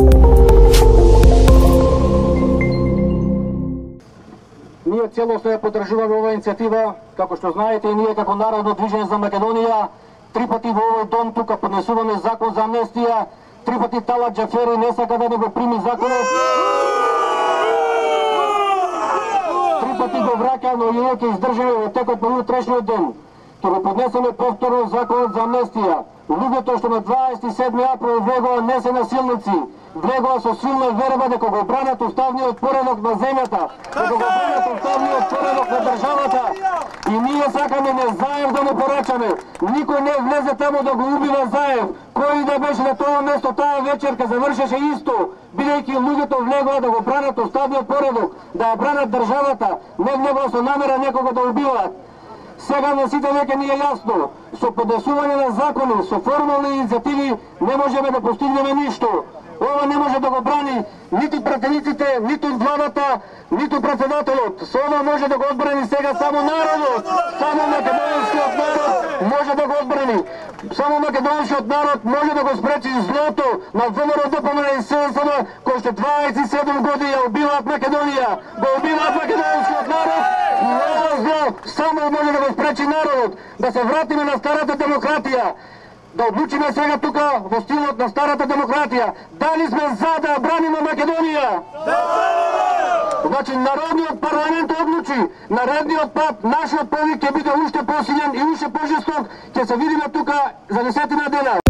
Ние целосно ја поддржуваме оваа иницијатива, како што знаете и ние како Народно движење за Македонија, 3 пати во овој дом тука поднесуваме закон за амнестија, 3 пати Талат Џафери не сака да не го прими законот. 3 пати го враќа, но ние ќе издржиме во текот на утрешниот ден. Ќе го поднесеме повторно законот за амнестија. Луѓето што на 27 април влегоа не се насилници, влегоа со силна верба дека го бранат уставниот поредок на земјата, дека го бранат уставниот поредок на државата. И ние сакаме не Заев да му порачаме. Никој не влезе таму да го убива Заев. Кој да беше на тоа место таа вечерка завршеше исто, бидејќи луѓето влегоа да го бранат уставниот поредок, да ја бранат државата, не влегоа со намера некого да убиваат. Сега на сите веќе ни е јасно, со поднесување на закони, со формални иницијативи не можеме да постигнеме ништо. Ова не може да го брани ниту пратениците, ниту владата, ниту председателот. Со ова може да го одбрани сега само народот. Само македонскиот народ може да го одбрани. Само македонскиот народ може да го спречи злото на ВМРО, ДПМН и СДСМ, кои што 27 години ја убиваат Македонија. Го убиваат македонскиот народ. Ова зло само може да го спречи народот. Да се вратиме на старата демократија. Да одлучиме сега тука во стилот на старата демократија. Дали сме за да браниме Македонија? Да! Значи Народниот парламент одлучи. Наредниот пат нашиот повик ќе биде уште посилен и уште пожесток. Ќе се видиме тука за 10 дена.